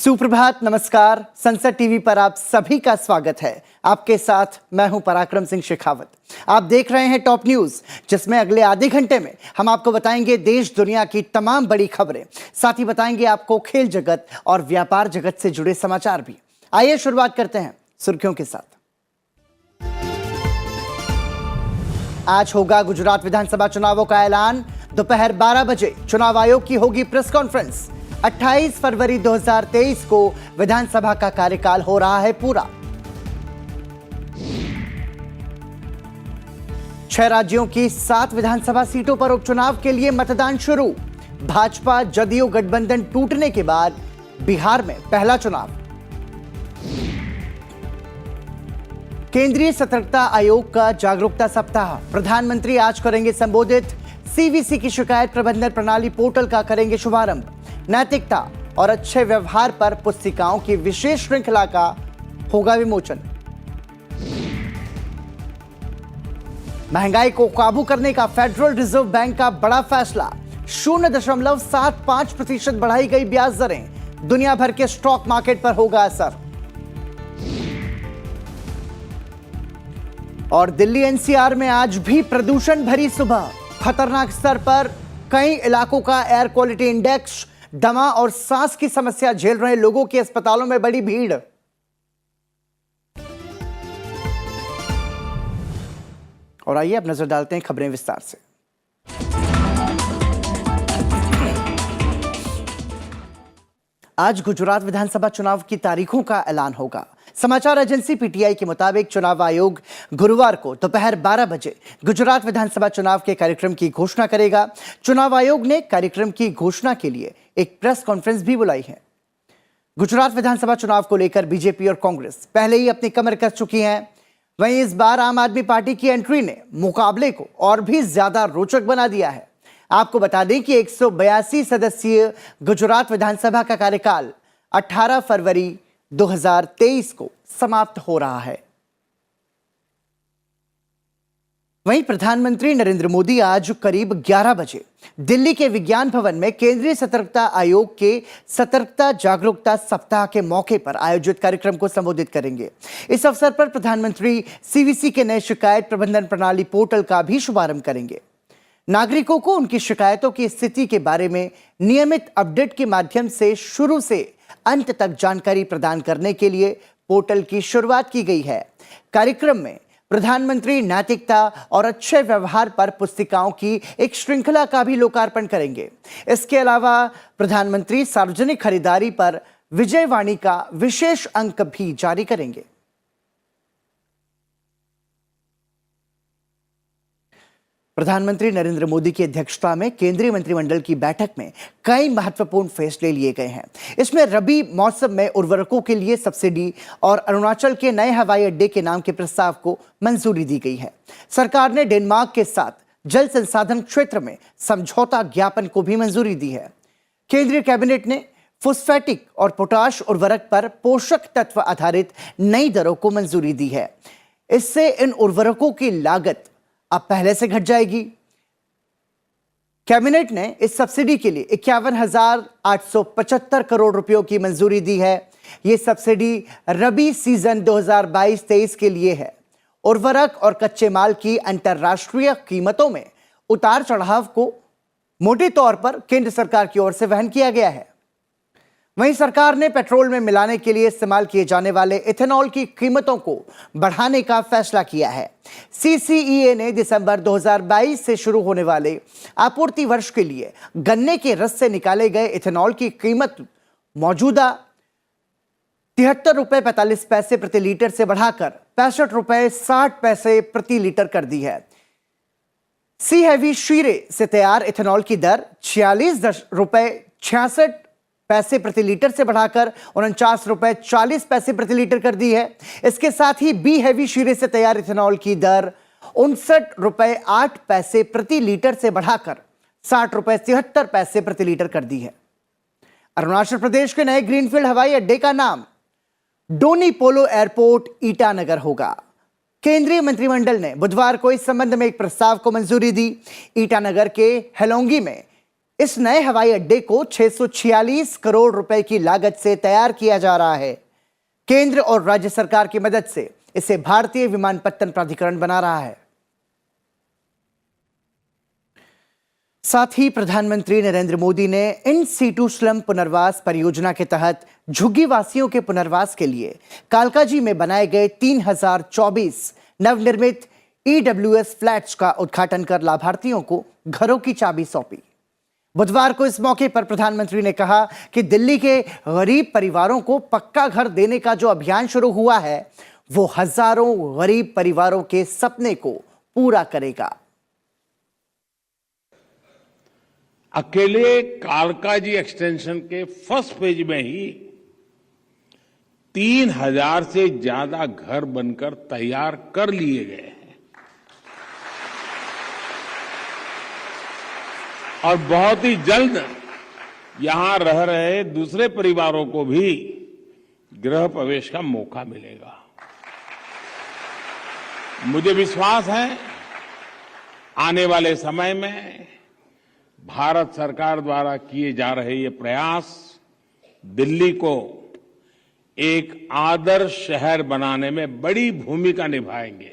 सुप्रभात, नमस्कार। संसद टीवी पर आप सभी का स्वागत है। आपके साथ मैं हूं पराक्रम सिंह शेखावत। आप देख रहे हैं टॉप न्यूज, जिसमें अगले आधे घंटे में हम आपको बताएंगे देश दुनिया की तमाम बड़ी खबरें। साथ ही बताएंगे आपको खेल जगत और व्यापार जगत से जुड़े समाचार भी। आइए शुरुआत करते हैं सुर्खियों के साथ। आज होगा गुजरात विधानसभा चुनावों का ऐलान। दोपहर 12 बजे चुनाव आयोग की होगी प्रेस कॉन्फ्रेंस। 28 फरवरी 2023 को विधानसभा का कार्यकाल हो रहा है पूरा। 6 राज्यों की 7 विधानसभा सीटों पर उपचुनाव के लिए मतदान शुरू। भाजपा जदयू गठबंधन टूटने के बाद बिहार में पहला चुनाव। केंद्रीय सतर्कता आयोग का जागरूकता सप्ताह। प्रधानमंत्री आज करेंगे संबोधित। सीवीसी की शिकायत प्रबंधन प्रणाली पोर्टल का करेंगे शुभारंभ। नैतिकता और अच्छे व्यवहार पर पुस्तिकाओं की विशेष श्रृंखला का होगा विमोचन। महंगाई को काबू करने का फेडरल रिजर्व बैंक का बड़ा फैसला। 0.75% बढ़ाई गई ब्याज दरें। दुनिया भर के स्टॉक मार्केट पर होगा असर। और दिल्ली एनसीआर में आज भी प्रदूषण भरी सुबह। खतरनाक स्तर पर कई इलाकों का एयर क्वालिटी इंडेक्स। दमा और सांस की समस्या झेल रहे लोगों की अस्पतालों में बड़ी भीड़। और आइए अब नजर डालते हैं खबरें विस्तार से। आज गुजरात विधानसभा चुनाव की तारीखों का ऐलान होगा। समाचार एजेंसी पीटीआई के मुताबिक चुनाव आयोग गुरुवार को दोपहर 12 बजे गुजरात विधानसभा चुनाव के कार्यक्रम की घोषणा करेगा। चुनाव आयोग ने कार्यक्रम की घोषणा के लिए एक प्रेस कॉन्फ्रेंस भी बुलाई है। गुजरात विधानसभा चुनाव को लेकर बीजेपी और कांग्रेस पहले ही अपनी कमर कस चुकी हैं। वहीं इस बार आम आदमी पार्टी की एंट्री ने मुकाबले को और भी ज्यादा रोचक बना दिया है। आपको बता दें कि 182 सदस्यीय गुजरात विधानसभा का कार्यकाल 18 फरवरी 2023 को समाप्त हो रहा है। वहीं प्रधानमंत्री नरेंद्र मोदी आज करीब 11 बजे दिल्ली के विज्ञान भवन में केंद्रीय सतर्कता आयोग के सतर्कता जागरूकता सप्ताह के मौके पर आयोजित कार्यक्रम को संबोधित करेंगे। इस अवसर पर प्रधानमंत्री सीवीसी के नए शिकायत प्रबंधन प्रणाली पोर्टल का भी शुभारंभ करेंगे। नागरिकों को उनकी शिकायतों की स्थिति के बारे में नियमित अपडेट के माध्यम से शुरू से अंत तक जानकारी प्रदान करने के लिए पोर्टल की शुरुआत की गई है। कार्यक्रम में प्रधानमंत्री नैतिकता और अच्छे व्यवहार पर पुस्तिकाओं की एक श्रृंखला का भी लोकार्पण करेंगे। इसके अलावा प्रधानमंत्री सार्वजनिक खरीदारी पर विजयवाणी का विशेष अंक भी जारी करेंगे। प्रधानमंत्री नरेंद्र मोदी की अध्यक्षता में केंद्रीय मंत्रिमंडल की बैठक में कई महत्वपूर्ण फैसले लिए गए हैं। इसमें रबी मौसम में उर्वरकों के लिए सब्सिडी और अरुणाचल के नए हवाई अड्डे के नाम के प्रस्ताव को मंजूरी दी गई है। सरकार ने डेनमार्क के साथ जल संसाधन क्षेत्र में समझौता ज्ञापन को भी मंजूरी दी है। केंद्रीय कैबिनेट ने फॉस्फेटिक और पोटाश उर्वरक पर पोषक तत्व आधारित नई दरों को मंजूरी दी है। इससे इन उर्वरकों की लागत अब पहले से घट जाएगी। कैबिनेट ने इस सब्सिडी के लिए 51,875 करोड़ रुपयों की मंजूरी दी है। यह सब्सिडी रबी सीजन 2022-23 के लिए है। उर्वरक और कच्चे माल की अंतर्राष्ट्रीय कीमतों में उतार चढ़ाव को मोटे तौर पर केंद्र सरकार की ओर से वहन किया गया है। वहीं सरकार ने पेट्रोल में मिलाने के लिए इस्तेमाल किए जाने वाले इथेनॉल की कीमतों को बढ़ाने का फैसला किया है। सीसीईए ने दिसंबर 2022 से शुरू होने वाले आपूर्ति वर्ष के लिए गन्ने के रस से निकाले गए इथेनॉल की कीमत मौजूदा 73 रुपए 45 पैसे प्रति लीटर से बढ़ाकर 65 रुपए 60 पैसे प्रति लीटर कर दी है। सी हैवी शीरे से तैयार इथेनॉल की दर 46 रुपए 66 पैसे प्रति लीटर से बढ़ाकर 49 रुपए 40 पैसे प्रति लीटर कर दी है। इसके साथ ही बी हैवी शीरे से तैयार इथेनॉल की दर 59 रुपए 8 पैसे प्रति लीटर से बढ़ाकर 60 रुपए 73 पैसे प्रति लीटर कर दी है। अरुणाचल प्रदेश के नए ग्रीनफील्ड हवाई अड्डे का नाम डोनी पोलो एयरपोर्ट ईटानगर होगा। केंद्रीय मंत्रिमंडल ने बुधवार को इस संबंध में एक प्रस्ताव को मंजूरी दी। ईटानगर के हेलोंगी में इस नए हवाई अड्डे को 646 करोड़ रुपए की लागत से तैयार किया जा रहा है। केंद्र और राज्य सरकार की मदद से इसे भारतीय विमानपत्तन प्राधिकरण बना रहा है। साथ ही प्रधानमंत्री नरेंद्र मोदी ने इन सीटू स्लम पुनर्वास परियोजना के तहत झुग्गी वासियों के पुनर्वास के लिए कालकाजी में बनाए गए 3024 नवनिर्मित ईडब्ल्यूएस फ्लैट्स का उद्घाटन कर लाभार्थियों को घरों की चाबी सौंपी। बुधवार को इस मौके पर प्रधानमंत्री ने कहा कि दिल्ली के गरीब परिवारों को पक्का घर देने का जो अभियान शुरू हुआ है वो हजारों गरीब परिवारों के सपने को पूरा करेगा। अकेले कालकाजी एक्सटेंशन के फर्स्ट फेज में ही 3000 से ज्यादा घर बनकर तैयार कर लिए गए हैं और बहुत ही जल्द यहां रह रहे दूसरे परिवारों को भी गृह प्रवेश का मौका मिलेगा। मुझे विश्वास है आने वाले समय में भारत सरकार द्वारा किए जा रहे ये प्रयास दिल्ली को एक आदर्श शहर बनाने में बड़ी भूमिका निभाएंगे।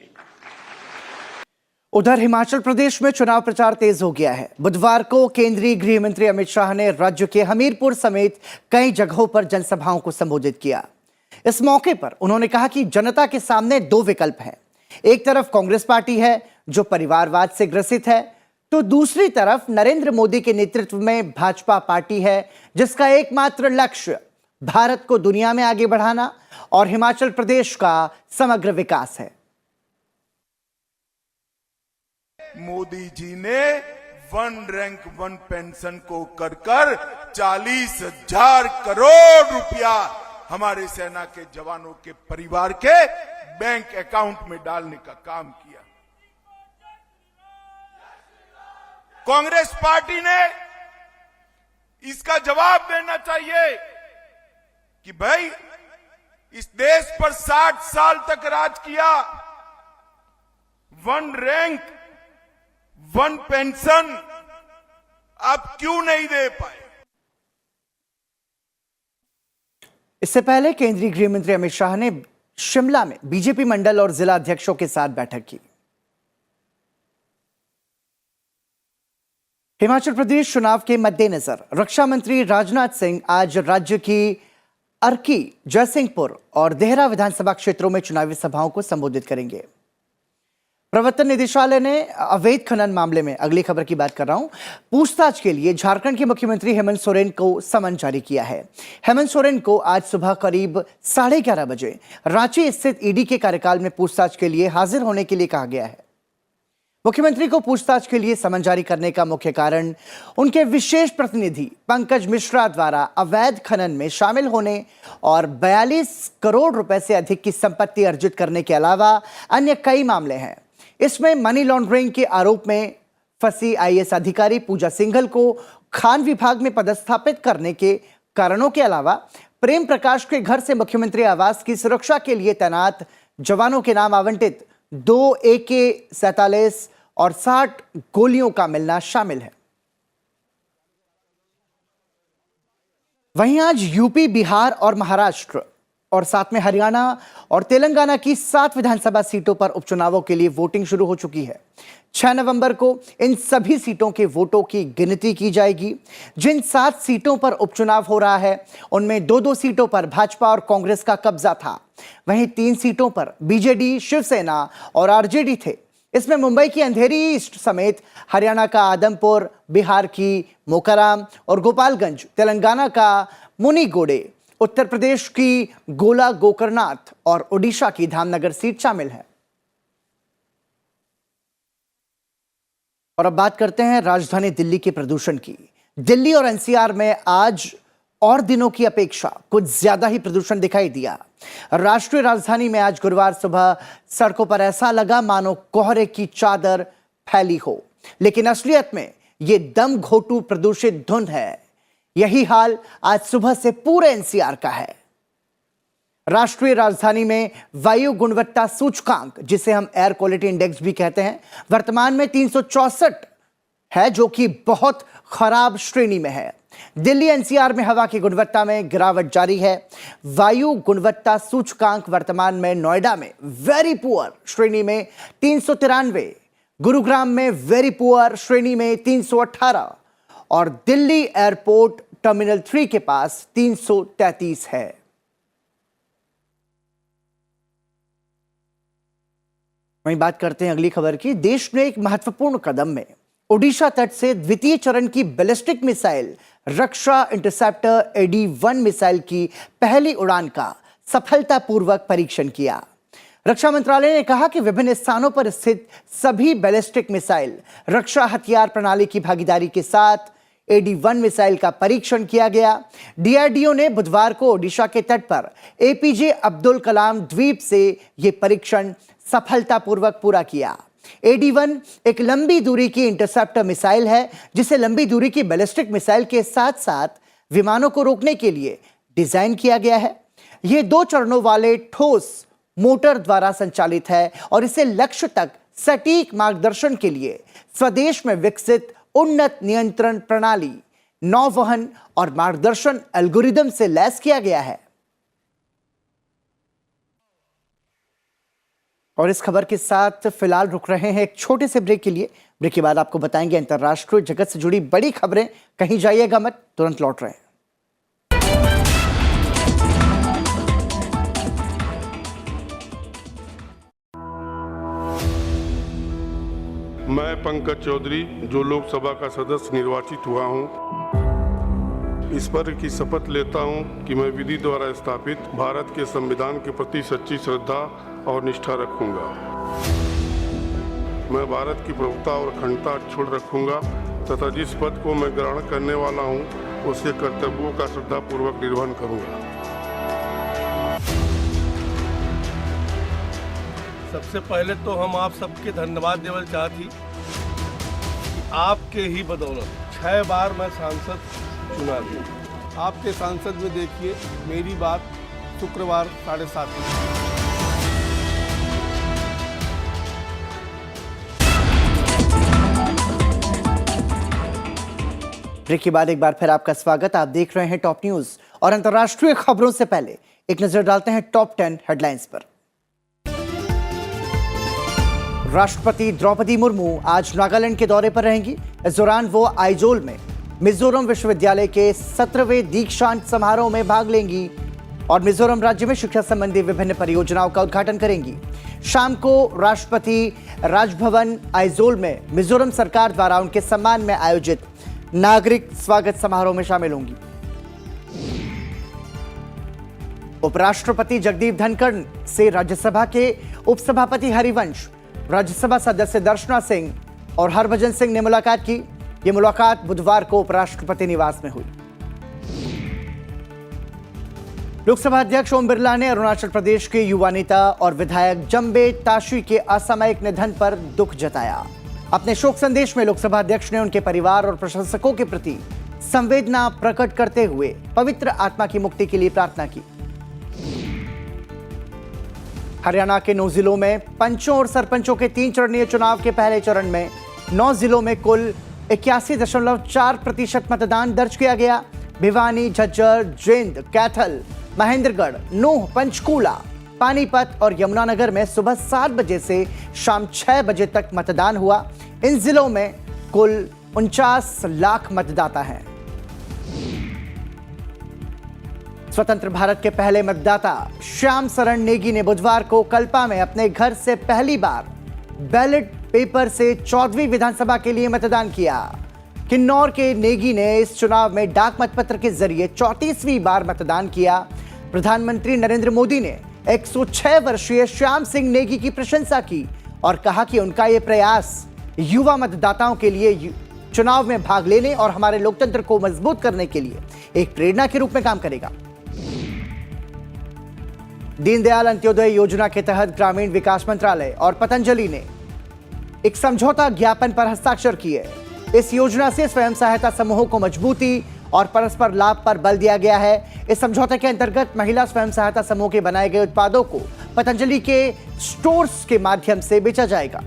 उधर हिमाचल प्रदेश में चुनाव प्रचार तेज हो गया है। बुधवार को केंद्रीय गृह मंत्री अमित शाह ने राज्य के हमीरपुर समेत कई जगहों पर जनसभाओं को संबोधित किया। इस मौके पर उन्होंने कहा कि जनता के सामने दो विकल्प हैं। एक तरफ कांग्रेस पार्टी है जो परिवारवाद से ग्रसित है, तो दूसरी तरफ नरेंद्र मोदी के नेतृत्व में भाजपा पार्टी है जिसका एकमात्र लक्ष्य भारत को दुनिया में आगे बढ़ाना और हिमाचल प्रदेश का समग्र विकास है। मोदी जी ने वन रैंक वन पेंशन को कर 40,000 करोड़ रुपया हमारे सेना के जवानों के परिवार के बैंक अकाउंट में डालने का काम किया। कांग्रेस पार्टी ने इसका जवाब देना चाहिए कि भाई इस देश पर 60 साल तक राज किया, वन रैंक वन पेंशन आप क्यों नहीं दे पाए। इससे पहले केंद्रीय गृह मंत्री अमित शाह ने शिमला में बीजेपी मंडल और जिला अध्यक्षों के साथ बैठक की। हिमाचल प्रदेश चुनाव के मद्देनजर रक्षा मंत्री राजनाथ सिंह आज राज्य की अर्की, जयसिंहपुर और देहरा विधानसभा क्षेत्रों में चुनावी सभाओं को संबोधित करेंगे। प्रवर्तन निदेशालय ने अवैध खनन मामले में, अगली खबर की बात कर रहा हूं, पूछताछ के लिए झारखंड के मुख्यमंत्री हेमंत सोरेन को समन जारी किया है। हेमंत सोरेन को आज सुबह करीब 11:30 बजे रांची स्थित ईडी के कार्यकाल में पूछताछ के लिए हाजिर होने के लिए कहा गया है। मुख्यमंत्री को पूछताछ के लिए समन जारी करने का मुख्य कारण उनके विशेष प्रतिनिधि पंकज मिश्रा द्वारा अवैध खनन में शामिल होने और 42 करोड़ रुपए से अधिक की संपत्ति अर्जित करने के अलावा अन्य कई मामले हैं। इसमें मनी लॉन्ड्रिंग के आरोप में फंसी आईएएस अधिकारी पूजा सिंघल को खान विभाग में पदस्थापित करने के कारणों के अलावा प्रेम प्रकाश के घर से मुख्यमंत्री आवास की सुरक्षा के लिए तैनात जवानों के नाम आवंटित 2 AK-47 और 60 गोलियों का मिलना शामिल है। वहीं आज यूपी, बिहार और महाराष्ट्र और साथ में हरियाणा और तेलंगाना की 7 विधानसभा सीटों पर उपचुनावों के लिए वोटिंग शुरू हो चुकी है। 6 नवंबर को इन सभी सीटों के वोटों की गिनती की जाएगी। जिन 7 सीटों पर उपचुनाव हो रहा है उनमें 2-2 सीटों पर भाजपा और कांग्रेस का कब्जा था। वहीं 3 सीटों पर बीजेडी, शिवसेना और आरजेडी थे। इसमें मुंबई की अंधेरी ईस्ट समेत हरियाणा का आदमपुर, बिहार की मोकाराम और गोपालगंज, तेलंगाना का मुनीगोडे, उत्तर प्रदेश की गोला गोकर्णनाथ और ओडिशा की धामनगर सीट शामिल है। और अब बात करते हैं राजधानी दिल्ली के प्रदूषण की। दिल्ली और एनसीआर में आज और दिनों की अपेक्षा कुछ ज्यादा ही प्रदूषण दिखाई दिया। राष्ट्रीय राजधानी में आज गुरुवार सुबह सड़कों पर ऐसा लगा मानो कोहरे की चादर फैली हो, लेकिन असलियत में ये दम घोटू प्रदूषित धुंध है। यही हाल आज सुबह से पूरे एनसीआर का है। राष्ट्रीय राजधानी में वायु गुणवत्ता सूचकांक, जिसे हम एयर क्वालिटी इंडेक्स भी कहते हैं, वर्तमान में 364 है, जो कि बहुत खराब श्रेणी में है। दिल्ली एनसीआर में हवा की गुणवत्ता में गिरावट जारी है। वायु गुणवत्ता सूचकांक वर्तमान में नोएडा में वेरी पुअर श्रेणी में 393, गुरुग्राम में वेरी पुअर श्रेणी में 318 और दिल्ली एयरपोर्ट टर्मिनल 3 के पास 333 है। वहीं बात करते हैं अगली खबर की। देश ने एक महत्वपूर्ण कदम में ओडिशा तट से द्वितीय चरण की बैलिस्टिक मिसाइल रक्षा इंटरसेप्टर AD-1 मिसाइल की पहली उड़ान का सफलतापूर्वक परीक्षण किया। रक्षा मंत्रालय ने कहा कि विभिन्न स्थानों पर स्थित सभी बैलिस्टिक मिसाइल रक्षा हथियार प्रणाली की भागीदारी के साथ AD-1 मिसाइल का परीक्षण किया गया। DRDO ने बुधवार को ओडिशा के तट पर APJ अब्दुल कलाम द्वीप से यह परीक्षण सफलतापूर्वक पूरा किया। AD-1 एक लंबी दूरी की इंटरसेप्टर मिसाइल है, जिसे लंबी दूरी की बैलिस्टिक मिसाइल के साथ साथ विमानों को रोकने के लिए डिजाइन किया गया है। यह 2 चरणों वाले ठोस मोटर द्वारा संचालित है और इसे लक्ष्य तक सटीक मार्गदर्शन के लिए स्वदेश में विकसित उन्नत नियंत्रण प्रणाली, नौवहन और मार्गदर्शन एल्गोरिदम से लैस किया गया है। और इस खबर के साथ फिलहाल रुक रहे हैं एक छोटे से ब्रेक के लिए। ब्रेक के बाद आपको बताएंगे अंतर्राष्ट्रीय जगत से जुड़ी बड़ी खबरें। कहीं जाइएगा मत, तुरंत लौट रहे हैं। मैं पंकज चौधरी, जो लोकसभा का सदस्य निर्वाचित हुआ हूं, ईश्वर की शपथ लेता हूं कि मैं विधि द्वारा स्थापित भारत के संविधान के प्रति सच्ची श्रद्धा और निष्ठा रखूंगा। मैं भारत की प्रभुता और अखंडता अक्षुण्ण रखूंगा तथा जिस पद को मैं ग्रहण करने वाला हूं, उसके कर्तव्यों का श्रद्धापूर्वक निर्वहन करूंगा। सबसे पहले तो हम आप सबके धन्यवाद देना चाहती कि आपके ही बदौलत 6 बार मैं सांसद चुना गया। आपके सांसद में देखिए मेरी बात शुक्रवार 7:30 ब्रेक के बाद एक बार फिर आपका स्वागत। आप देख रहे हैं टॉप न्यूज और अंतर्राष्ट्रीय खबरों से पहले एक नजर डालते हैं टॉप 10 हेडलाइंस पर। राष्ट्रपति द्रौपदी मुर्मू आज नागालैंड के दौरे पर रहेंगी। इस दौरान वो आइजोल में मिजोरम विश्वविद्यालय के 17वें दीक्षांत समारोह में भाग लेंगी और मिजोरम राज्य में शिक्षा संबंधी विभिन्न परियोजनाओं का उद्घाटन करेंगी। शाम को राष्ट्रपति राजभवन आइजोल में मिजोरम सरकार द्वारा उनके सम्मान में आयोजित नागरिक स्वागत समारोह में शामिल होंगी। उपराष्ट्रपति जगदीप धनखड़ से राज्यसभा के उपसभापति हरिवंश, राज्यसभा सदस्य दर्शना सिंह और हरभजन सिंह ने मुलाकात की। यह मुलाकात बुधवार को उपराष्ट्रपति निवास में हुई। लोकसभा अध्यक्ष ओम बिरला ने अरुणाचल प्रदेश के युवा नेता और विधायक जम्बे ताशी के असामयिक निधन पर दुख जताया। अपने शोक संदेश में लोकसभा अध्यक्ष ने उनके परिवार और प्रशंसकों के प्रति संवेदना प्रकट करते हुए पवित्र आत्मा की मुक्ति के लिए प्रार्थना की। हरियाणा के 9 जिलों में पंचों और सरपंचों के 3 चरणीय चुनाव के पहले चरण में 9 जिलों में कुल 81.4% मतदान दर्ज किया गया। भिवानी, झज्जर, जिंद, कैथल, महेंद्रगढ़, नूह, पंचकूला, पानीपत और यमुनानगर में सुबह 7 बजे से शाम 6 बजे तक मतदान हुआ। इन जिलों में कुल 49 लाख मतदाता हैं। स्वतंत्र भारत के पहले मतदाता श्याम शरण नेगी ने बुधवार को कल्पा में अपने घर से पहली बार बैलेट पेपर से 14वीं विधानसभा के लिए मतदान किया। किन्नौर के नेगी ने इस चुनाव में डाक मतपत्र के जरिए 34वीं बार मतदान किया। प्रधानमंत्री नरेंद्र मोदी ने 106 वर्षीय श्याम सिंह नेगी की प्रशंसा की और कहा कि उनका यह प्रयास युवा मतदाताओं के लिए चुनाव में भाग लेने और हमारे लोकतंत्र को मजबूत करने के लिए एक प्रेरणा के रूप में काम करेगा। दीनदयाल अंत्योदय योजना के तहत ग्रामीण विकास मंत्रालय और पतंजलि ने एक समझौता ज्ञापन पर हस्ताक्षर किए। इस योजना से स्वयं सहायता समूहों को मजबूती और परस्पर लाभ पर बल दिया गया है। इस समझौते के अंतर्गत महिला स्वयं सहायता समूह के बनाए गए उत्पादों को पतंजलि के स्टोर्स के माध्यम से बेचा जाएगा।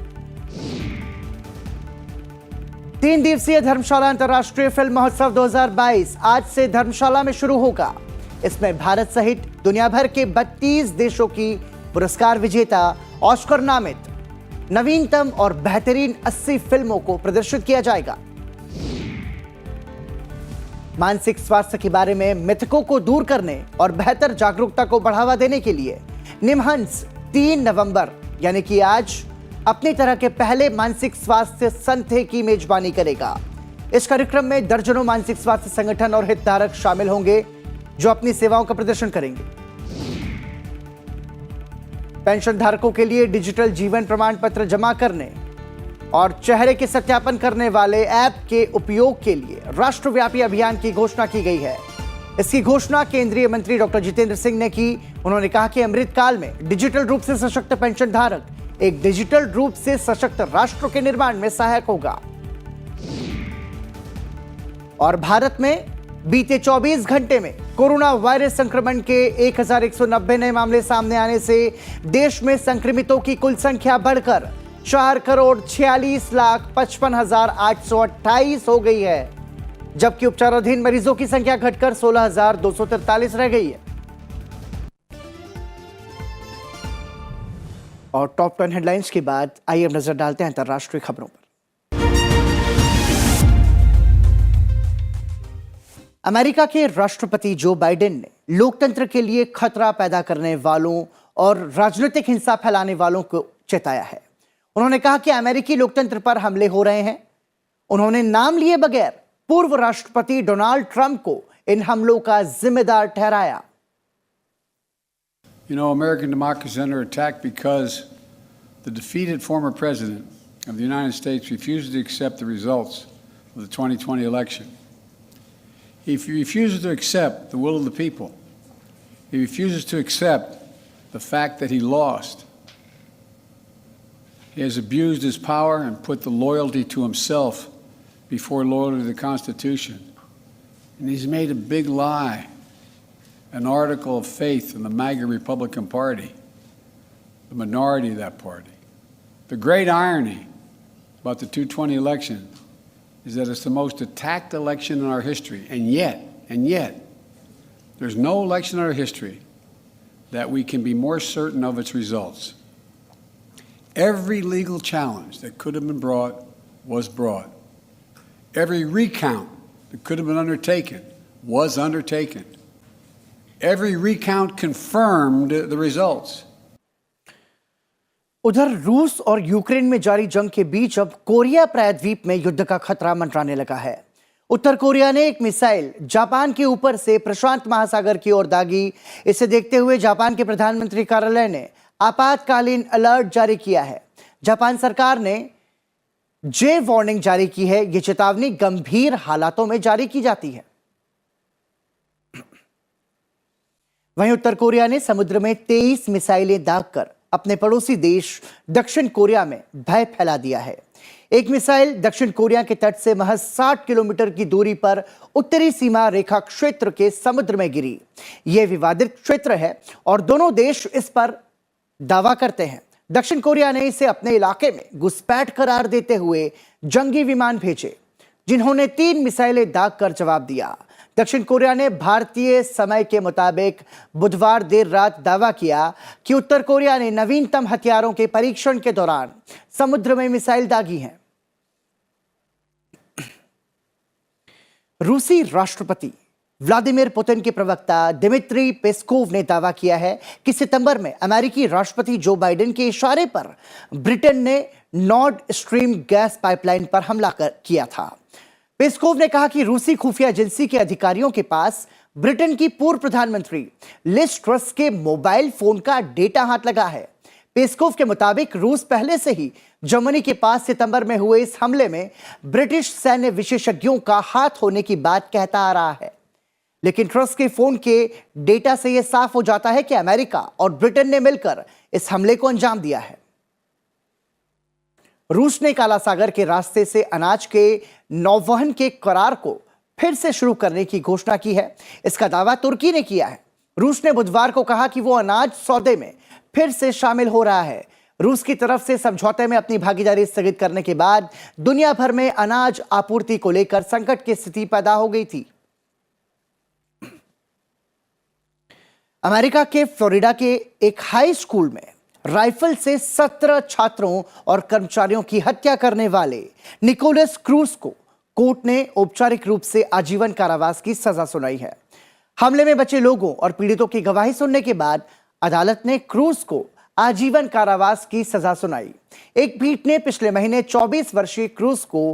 3 दिवसीय धर्मशाला अंतर्राष्ट्रीय फिल्म महोत्सव 2022 आज से धर्मशाला में शुरू होगा। इसमें भारत सहित दुनिया भर के 32 देशों की पुरस्कार विजेता, ऑस्कर नामित नवीनतम और बेहतरीन 80 फिल्मों को प्रदर्शित किया जाएगा। मानसिक स्वास्थ्य के बारे में मिथकों को दूर करने और बेहतर जागरूकता को बढ़ावा देने के लिए निमहंस 3 नवंबर यानी कि आज अपनी तरह के पहले मानसिक स्वास्थ्य संथे की मेजबानी करेगा। इस कार्यक्रम में दर्जनों मानसिक स्वास्थ्य संगठन और हितधारक शामिल होंगे जो अपनी सेवाओं का प्रदर्शन करेंगे। पेंशन धारकों के लिए डिजिटल जीवन प्रमाण पत्र जमा करने और चेहरे के सत्यापन करने वाले ऐप के उपयोग के लिए राष्ट्रव्यापी अभियान की घोषणा की गई है। इसकी घोषणा केंद्रीय मंत्री डॉक्टर जितेंद्र सिंह ने की। उन्होंने कहा कि अमृत काल में डिजिटल रूप से सशक्त पेंशन धारक एक डिजिटल रूप से सशक्त राष्ट्र के निर्माण में सहायक होगा। और भारत में बीते 24 घंटे में कोरोना वायरस संक्रमण के 1190 नए मामले सामने आने से देश में संक्रमितों की कुल संख्या बढ़कर 4,46,55,828 हो गई है, जबकि उपचाराधीन मरीजों की संख्या घटकर 16,243 रह गई है। और टॉप 10 हेडलाइंस के बाद आइए अब नजर डालते हैं अंतर्राष्ट्रीय खबरों पर। अमेरिका के राष्ट्रपति जो बाइडेन ने लोकतंत्र के लिए खतरा पैदा करने वालों और राजनीतिक हिंसा फैलाने वालों को चेताया है। उन्होंने कहा कि अमेरिकी लोकतंत्र पर हमले हो रहे हैं। उन्होंने नाम लिए बगैर पूर्व राष्ट्रपति डोनाल्ड ट्रंप को इन हमलों का जिम्मेदार ठहराया। You know, American democracy is under attack because the defeated former president of the United States refuses to accept the results of the 2020 election. He refuses to accept the will of the people. He refuses to accept the fact that he lost. He has abused his power and put the loyalty to himself before loyalty to the Constitution. And he's made a big lie an article of faith in the MAGA Republican Party, the minority of that party. The great irony about the 2020 election is that it's the most attacked election in our history, and yet, there's no election in our history that we can be more certain of its results. Every legal challenge that could have been brought was brought. Every recount that could have been undertaken was undertaken. Every recount confirmed the results. उधर रूस और Ukraine में जारी जंग के बीच अब Korea प्रायद्वीप में युद्ध का खतरा मंडराने लगा है। उत्तर कोरिया ने एक मिसाइल जापान के ऊपर से प्रशांत महासागर की ओर दागी। इसे देखते हुए जापान के प्रधानमंत्री कार्यालय ने आपातकालीन अलर्ट जारी किया है। जापान सरकार ने जे वार्निंग जारी की है। यह चेतावनी गंभीर हालातों में जारी की जाती है। वहीं उत्तर कोरिया ने समुद्र में 23 मिसाइलें दागकर अपने पड़ोसी देश दक्षिण कोरिया में भय फैला दिया है। एक मिसाइल दक्षिण कोरिया के तट से महज 60 किलोमीटर की दूरी पर उत्तरी सीमा रेखा क्षेत्र के समुद्र में गिरी। यह विवादित क्षेत्र है और दोनों देश इस पर दावा करते हैं। दक्षिण कोरिया ने इसे अपने इलाके में घुसपैठ करार देते हुए जंगी विमान भेजे, जिन्होंने 3 मिसाइलें दागकर जवाब दिया। दक्षिण कोरिया ने भारतीय समय के मुताबिक बुधवार देर रात दावा किया कि उत्तर कोरिया ने नवीनतम हथियारों के परीक्षण के दौरान समुद्र में मिसाइल दागी हैं। रूसी राष्ट्रपति व्लादिमीर पुतिन के प्रवक्ता दिमित्री पेस्कोव ने दावा किया है कि सितंबर में अमेरिकी राष्ट्रपति जो बाइडेन के इशारे पर ब्रिटेन ने नॉर्ड स्ट्रीम गैस पाइपलाइन पर हमला किया था। पेस्कोव ने कहा कि रूसी खुफिया एजेंसी के अधिकारियों के पास ब्रिटेन की पूर्व प्रधानमंत्री लिज ट्रस के मोबाइल फोन का डेटा हाथ लगा है। पेस्कोव के मुताबिक रूस पहले से ही जर्मनी के पास सितंबर में हुए इस हमले में ब्रिटिश सैन्य विशेषज्ञों का हाथ होने की बात कहता आ रहा है, लेकिन ट्रस के फोन के डेटा से यह साफ हो जाता है कि अमेरिका और ब्रिटेन ने मिलकर इस हमले को अंजाम दिया है। रूस ने काला सागर के रास्ते से अनाज के नौवहन के करार को फिर से शुरू करने की घोषणा की है। इसका दावा तुर्की ने किया है। रूस ने बुधवार को कहा कि वो अनाज सौदे में फिर से शामिल हो रहा है। रूस की तरफ से समझौते में अपनी भागीदारी स्थगित करने के बाद दुनिया भर में अनाज आपूर्ति को लेकर संकट की स्थिति पैदा हो गई थी। अमेरिका के फ्लोरिडा के एक हाई स्कूल में राइफल से 17 छात्रों और कर्मचारियों की हत्या करने वाले निकोलस क्रूज को कोर्ट ने औपचारिक रूप से आजीवन कारावास की सजा सुनाई है। हमले में बचे लोगों और पीड़ितों की गवाही सुनने के बाद अदालत ने क्रूज को आजीवन कारावास की सजा सुनाई। एक पीठ ने पिछले महीने 24 वर्षीय क्रूज को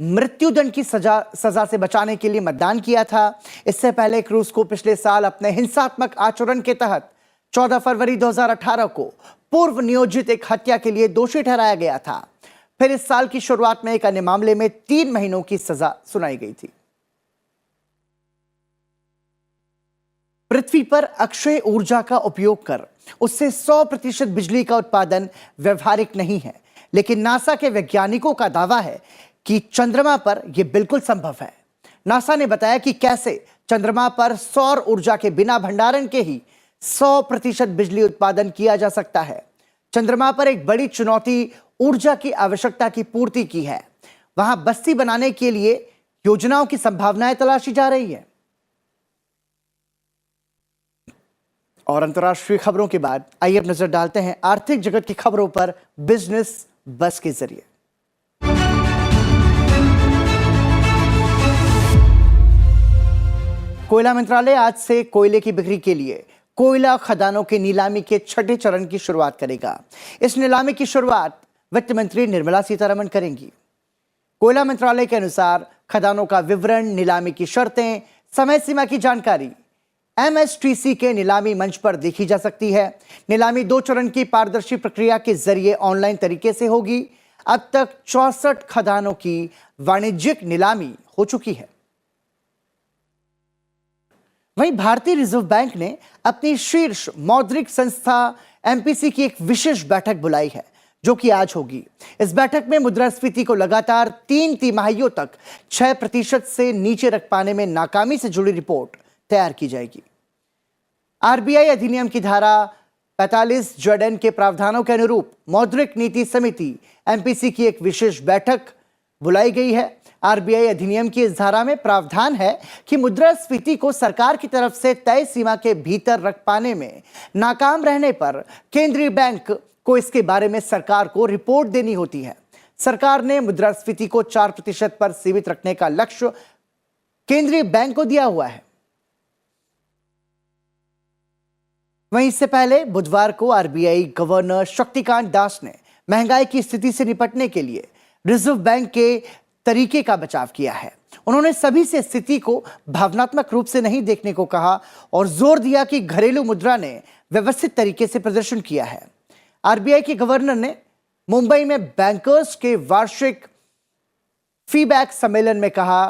मृत्युदंड की सजा से बचाने के लिए मतदान किया था। इससे पहले क्रूज को पिछले साल अपने हिंसात्मक आचरण के तहत 14 फरवरी 2018 को पूर्व नियोजित एक हत्या के लिए दोषी ठहराया गया था। फिर इस साल की शुरुआत में एक अन्य मामले में 3 महीनों की सजा सुनाई गई थी। पृथ्वी पर अक्षय ऊर्जा का उपयोग कर उससे 100% बिजली का उत्पादन व्यवहारिक नहीं है, लेकिन नासा के वैज्ञानिकों का दावा है कि चंद्रमा पर यह बिल्कुल संभव है। नासा ने बताया कि कैसे चंद्रमा पर सौर ऊर्जा के बिना भंडारण के ही 100% बिजली उत्पादन किया जा सकता है। चंद्रमा पर एक बड़ी चुनौती ऊर्जा की आवश्यकता की पूर्ति की है। वहां बस्ती बनाने के लिए योजनाओं की संभावनाएं तलाशी जा रही है। और अंतर्राष्ट्रीय खबरों के बाद आइए अब नजर डालते हैं आर्थिक जगत की खबरों पर बिजनेस बस के जरिए। कोयला मंत्रालय आज से कोयले की बिक्री के लिए कोयला खदानों के नीलामी के छठे चरण की शुरुआत करेगा। इस नीलामी की शुरुआत वित्त मंत्री निर्मला सीतारमण करेंगी। कोयला मंत्रालय के अनुसार खदानों का विवरण, नीलामी की शर्तें, समय सीमा की जानकारी MSTC के नीलामी मंच पर देखी जा सकती है। नीलामी 2 चरण की पारदर्शी प्रक्रिया के जरिए ऑनलाइन तरीके से होगी। अब तक 64 खदानों की वाणिज्यिक नीलामी हो चुकी है। वहीं भारतीय रिजर्व बैंक ने अपनी शीर्ष मौद्रिक संस्था MPC की एक विशेष बैठक बुलाई है, जो कि आज होगी। इस बैठक में मुद्रास्फीति को लगातार 3 तिमाहियों तक 6% से नीचे रख पाने में नाकामी से जुड़ी रिपोर्ट तैयार की जाएगी। RBI अधिनियम की धारा 45 ZN के प्रावधानों के अनुरूप मौद्रिक नीति समिति MPC की एक विशेष बैठक बुलाई गई है। RBI अधिनियम की इस धारा में प्रावधान है कि मुद्रास्फीति को सरकार की तरफ से तय सीमा के भीतर रख पाने में नाकाम रहने पर केंद्रीय बैंक को इसके बारे में सरकार को रिपोर्ट देनी होती है। सरकार ने मुद्रास्फीति को 4% पर सीमित रखने का लक्ष्य केंद्रीय बैंक को दिया हुआ है। वहीं इससे पहले बुधवार को RBI गवर्नर शक्तिकांत दास ने महंगाई की स्थिति से निपटने के लिए रिजर्व बैंक के तरीके का बचाव किया है। उन्होंने सभी से स्थिति को भावनात्मक रूप से नहीं देखने को कहा और जोर दिया कि घरेलू मुद्रा ने व्यवस्थित तरीके से प्रदर्शन किया है। RBI के गवर्नर ने मुंबई में बैंकर्स के वार्षिक फीडबैक सम्मेलन में कहा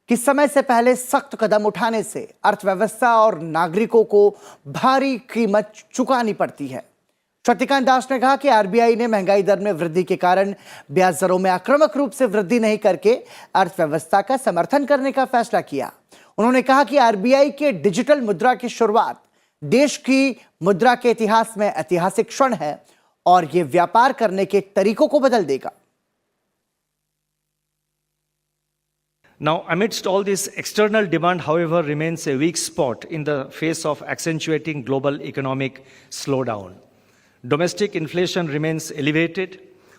कि समय से पहले सख्त कदम उठाने से अर्थव्यवस्था और नागरिकों को भारी कीमत चुकानी पड़ती है। शक्तिकांत दास ने कहा कि RBI ने महंगाई दर में वृद्धि के कारण ब्याज दरों में आक्रामक रूप से वृद्धि नहीं करके अर्थव्यवस्था का समर्थन करने का फैसला किया। उन्होंने कहा कि RBI के डिजिटल मुद्रा की शुरुआत देश की मुद्रा के इतिहास में ऐतिहासिक क्षण है और यह व्यापार करने के तरीकों को बदल देगा। Now, amidst all this, external demand, however, remains a weak spot in the face of accentuating global economic slowdown. Domestic inflation remains elevated.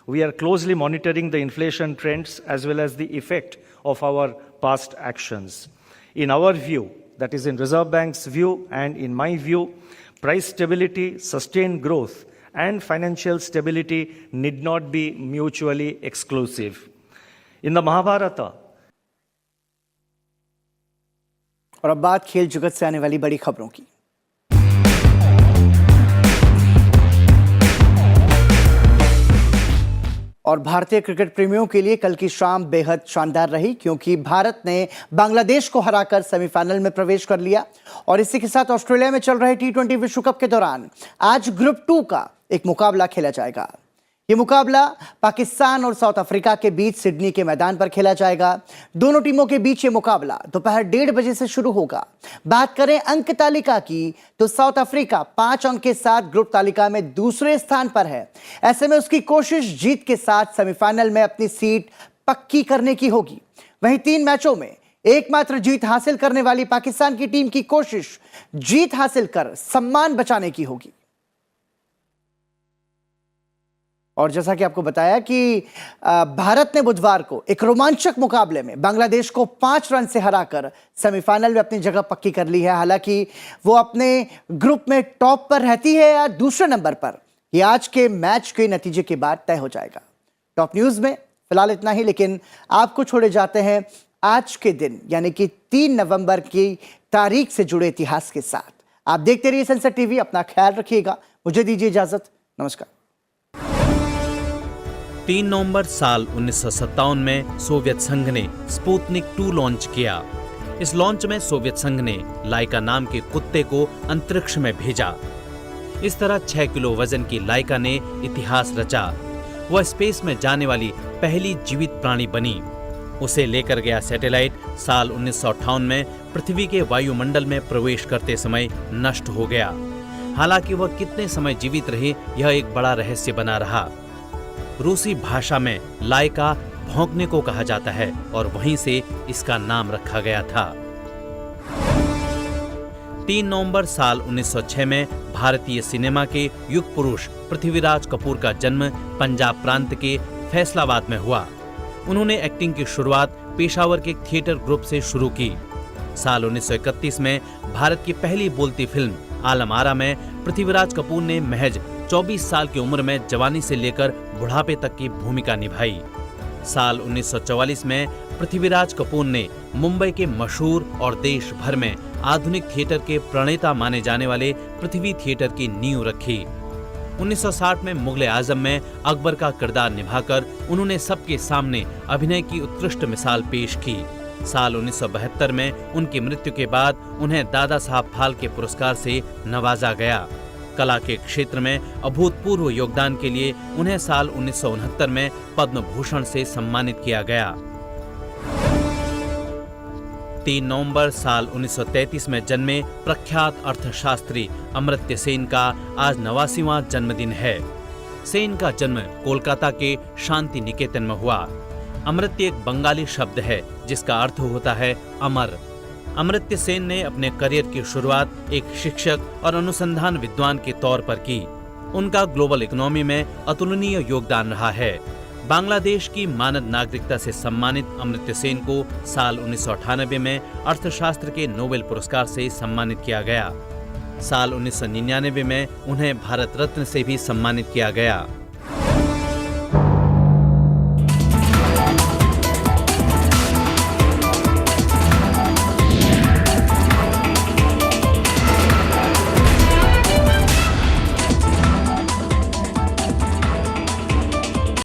We are closely monitoring the inflation trends as well as the effect of our past actions. In our view, that is in Reserve Bank's view and in my view, price stability, sustained growth and financial stability need not be mutually exclusive. In the Mahabharata, और अब बात खेल जगत से आने वाली बड़ी खबरों की। और भारतीय क्रिकेट प्रेमियों के लिए कल की शाम बेहद शानदार रही, क्योंकि भारत ने बांग्लादेश को हराकर सेमीफाइनल में प्रवेश कर लिया। और इसी के साथ ऑस्ट्रेलिया में चल रहे T20 विश्व कप के दौरान आज ग्रुप 2 का एक मुकाबला खेला जाएगा। ये मुकाबला पाकिस्तान और साउथ अफ्रीका के बीच सिडनी के मैदान पर खेला जाएगा। दोनों टीमों के बीच ये मुकाबला दोपहर 1:30 बजे से शुरू होगा। बात करें अंक तालिका की तो साउथ अफ्रीका 5 अंक के साथ ग्रुप तालिका में दूसरे स्थान पर है। ऐसे में उसकी कोशिश जीत के साथ सेमीफाइनल में अपनी सीट पक्की करने की होगी। वहीं 3 मैचों में एकमात्र जीत हासिल करने वाली पाकिस्तान की टीम की कोशिश जीत हासिल कर सम्मान बचाने की होगी। और जैसा कि आपको बताया कि भारत ने बुधवार को एक रोमांचक मुकाबले में बांग्लादेश को 5 रन से हराकर सेमीफाइनल में अपनी जगह पक्की कर ली है। हालांकि वो अपने ग्रुप में टॉप पर रहती है या दूसरे नंबर पर, ये आज के मैच के नतीजे के बाद तय हो जाएगा। टॉप न्यूज में फिलहाल इतना ही, लेकिन आपको छोड़े जाते हैं आज के दिन यानी कि 3 नवंबर की तारीख से जुड़े इतिहास के साथ। आप देखते रहिए सनसेट टीवी, अपना ख्याल रखिएगा। मुझे दीजिए इजाजत, नमस्कार। 3 नवंबर साल 1957 में सोवियत संघ ने स्पुतनिक 2 लॉन्च किया। इस लॉन्च में सोवियत संघ ने लाइका नाम के कुत्ते को अंतरिक्ष में भेजा। इस तरह 6 किलो वजन की लाइका ने इतिहास रचा। वह स्पेस में जाने वाली पहली जीवित प्राणी बनी। उसे लेकर गया सैटेलाइट साल 1958 में पृथ्वी के वायुमंडल में प्रवेश करते समय नष्ट हो गया। हालांकि वह कितने समय जीवित रहे यह एक बड़ा रहस्य बना रहा। रूसी भाषा में लाइका भौंकने को कहा जाता है और वहीं से इसका नाम रखा गया था। 3 नवंबर साल 1906 में भारतीय सिनेमा के युग पुरुष पृथ्वीराज कपूर का जन्म पंजाब प्रांत के फैसलाबाद में हुआ। उन्होंने एक्टिंग की शुरुआत पेशावर के थिएटर ग्रुप से शुरू की। साल 1931 में भारत की पहली बोलती फिल्म आलम आरा में पृथ्वीराज कपूर ने महज 24 साल की उम्र में जवानी से लेकर बुढ़ापे तक की भूमिका निभाई। साल 1944 में पृथ्वीराज कपूर ने मुंबई के मशहूर और देश भर में आधुनिक थिएटर के प्रणेता माने जाने वाले पृथ्वी थिएटर की नींव रखी। 1960 में मुगले आजम में अकबर का किरदार निभाकर उन्होंने सबके सामने अभिनय की उत्कृष्ट मिसाल पेश की। साल 1972 में उनकी मृत्यु के बाद उन्हें दादा साहब फाल्के पुरस्कार से नवाजा गया। कला के क्षेत्र में अभूतपूर्व योगदान के लिए उन्हें साल 1969 में पद्म भूषण से सम्मानित किया गया। 3 नवंबर साल 1933 में जन्मे प्रख्यात अर्थशास्त्री अमर्त्य सेन का आज 89वां जन्मदिन है। सेन का जन्म कोलकाता के शांति निकेतन में हुआ। अमर्त्य एक बंगाली शब्द है जिसका अर्थ होता है अमर। अमर्त्य सेन ने अपने करियर की शुरुआत एक शिक्षक और अनुसंधान विद्वान के तौर पर की। उनका ग्लोबल इकोनॉमी में अतुलनीय योगदान रहा है। बांग्लादेश की मानद नागरिकता से सम्मानित अमर्त्य सेन को साल 1998 में अर्थशास्त्र के नोबेल पुरस्कार से सम्मानित किया गया। साल 1999 में उन्हें भारत रत्न से भी सम्मानित किया गया।